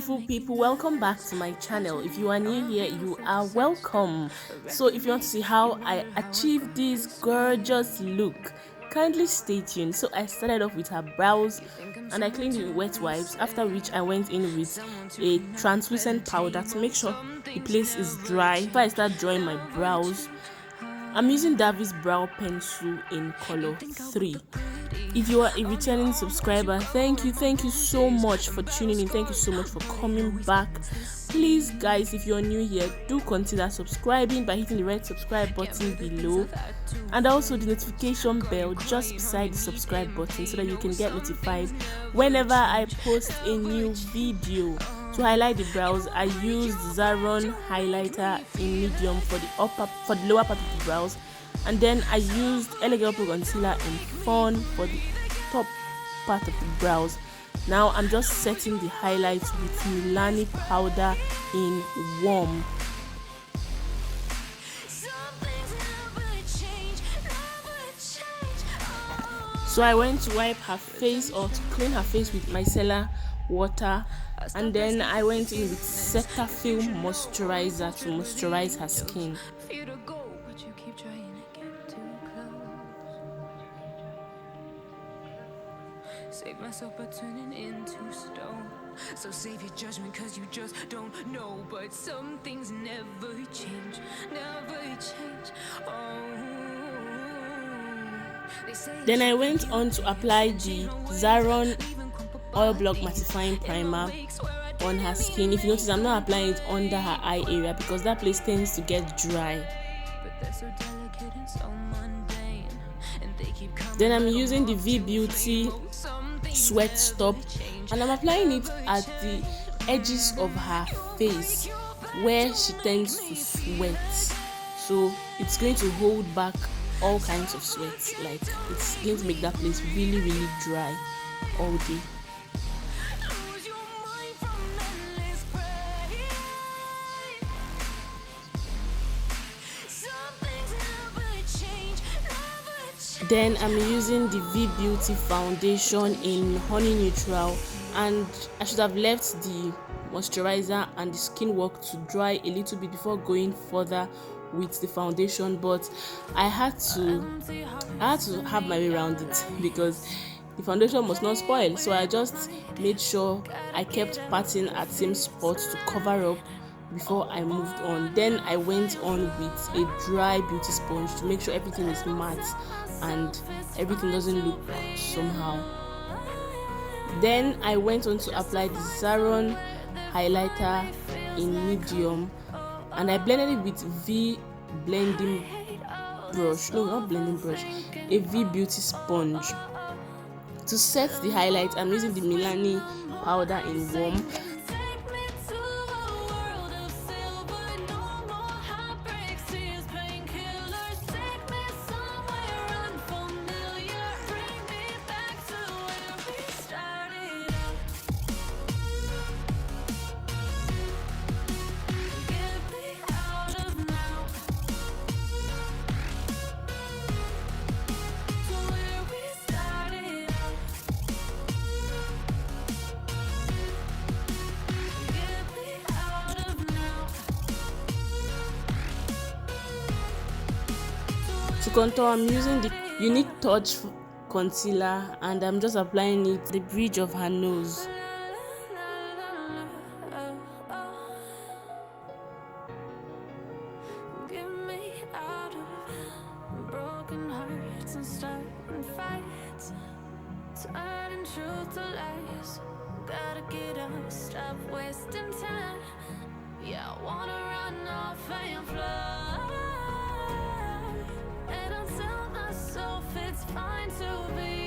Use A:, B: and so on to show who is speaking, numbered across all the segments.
A: beautiful people, welcome back to my channel. If you are new here, you are welcome. So if you want to see how I achieved this gorgeous look, kindly stay tuned. So I started off with her brows and I cleaned it with wet wipes, after which I went in with a translucent powder to make sure the place is dry. Before I start drawing my brows, I'm using Davi's brow pencil in color 3. If you are a returning subscriber, thank you so much for tuning in. Thank you so much for coming back. Please guys, if you're new here, do consider subscribing by hitting the red subscribe button below and also the notification bell just beside the subscribe button so that you can get notified whenever I post a new video. To highlight the brows, I used Zaron highlighter in medium for the lower part of the brows, and then I used Elegant concealer in fawn for the top part of the brows. Now I'm just setting the highlights with Milani powder in warm. So I went to wipe her face or to clean her face with micellar water, and then I went in with Cetaphil moisturizer to moisturize her skin.
B: Save myself by turning into stone. So save your judgment cause you just don't know. But some things never change, never change.
A: Then I went on to apply the Zaron Oil Block Mattifying Primer on her skin. If you notice, I'm not applying it under her eye area because that place tends to get dry. Then I'm using the V Beauty Sweat Stop and I'm applying it at the edges of her face where she tends to sweat. So it's going to hold back all kinds of sweat. Like, it's going to make that place really dry all day. Then I'm using the V Beauty foundation in honey neutral, and I should have left the moisturizer and the skin work to dry a little bit before going further with the foundation, but I had to have my way around it because the foundation must not spoil. So I just made sure I kept patting at same spots to cover up before I moved on. Then I went on with a dry beauty sponge to make sure everything is matte and everything doesn't look somehow. Then I went on to apply the Zaron highlighter in medium and I blended it with V blending brush, no, not blending brush, a V Beauty sponge. To set the highlight, I'm using the Milani powder in warm. To contour, I'm using the Younique Touch concealer and I'm just applying it at the bridge of her nose.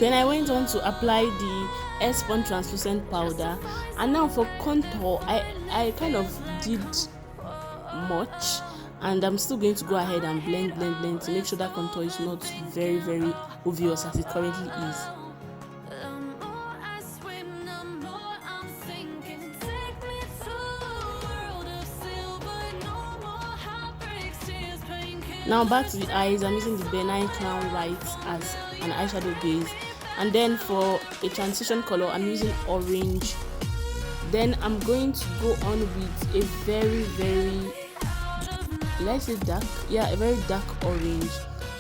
A: Then I went on to apply the Spun translucent powder, and now for contour I kind of did much, and I'm still going to go ahead and blend to make sure that contour is not very obvious as it currently is. Now back to the eyes, I'm using the Benign Clown White as an eyeshadow base, and then for a transition color I'm using orange. Then I'm going to go on with a very, let's say dark, yeah, a very dark orange.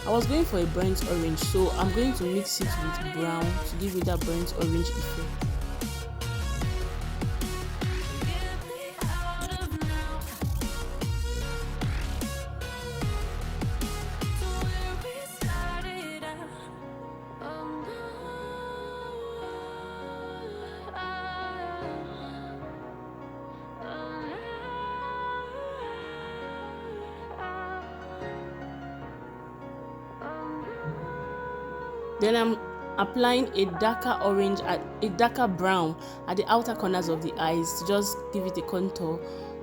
A: I was going for a burnt orange, so I'm going to mix it with brown to give it that burnt orange effect. Then I'm applying a darker orange at a darker brown at the outer corners of the eyes to just give it a contour.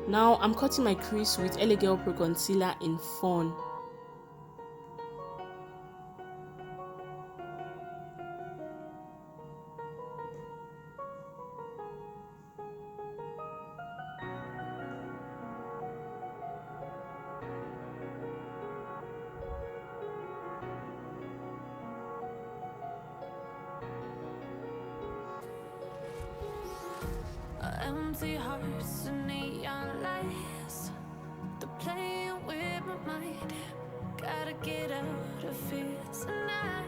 A: Now I'm cutting my crease with LA Girl Pro Concealer in Fawn.
B: Empty hearts and neon lights, they're playing with my mind. Gotta get out of here tonight.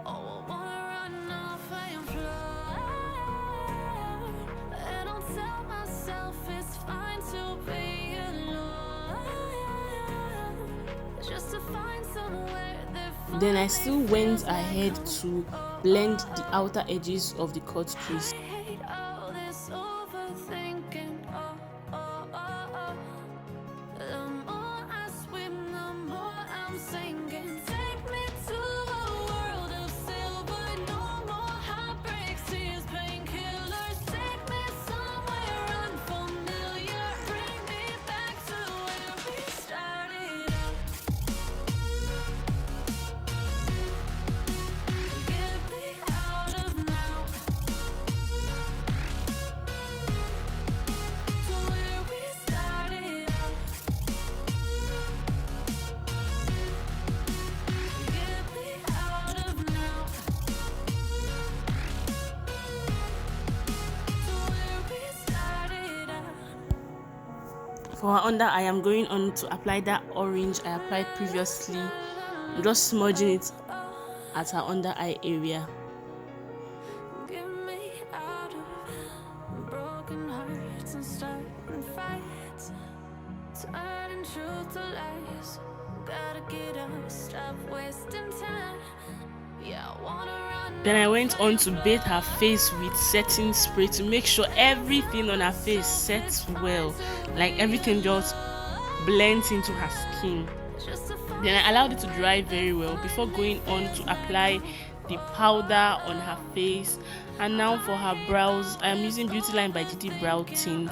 B: Oh, I wanna run off and fly. And I'll tell myself it's fine to be alone, just to find somewhere that.
A: Then I still went ahead to blend the outer edges of the cut crease. For her under eye, I'm going on to apply that orange I applied previously. I'm just smudging it at her under eye area. Then I went on to bathe her face with setting spray to make sure everything on her face sets well, like everything just blends into her skin. Then I allowed it to dry very well before going on to apply the powder on her face. And now for her brows, I am using Beauty Line by Didi Brow Tint.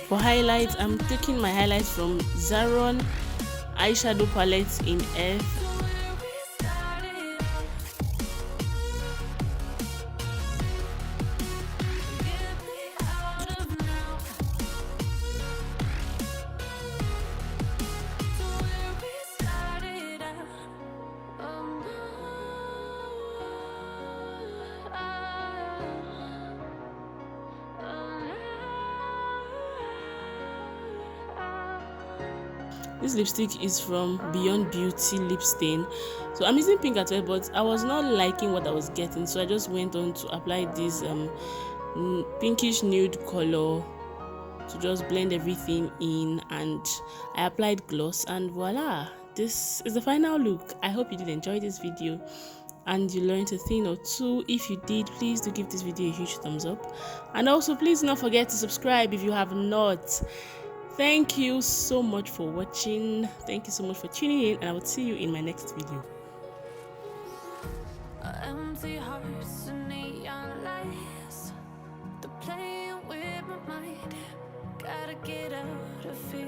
A: For highlights, I'm taking my highlights from Zaron eyeshadow palette in F. This lipstick is from Beyond Beauty Lip Stain. So I'm using pink at well, but I was not liking what I was getting, so I just went on to apply this pinkish nude color to just blend everything in, and I applied gloss, and voila, this is the final look. I hope you did enjoy this video and you learned a thing or two. If you did, please do give this video a huge thumbs up, and also please do not forget to subscribe if you have not. Thank you so much for watching. Thank you so much for tuning in, and I will see you in my next video.
B: Empty hearts and neon lights, they're playing with my mind. Gotta get out of here.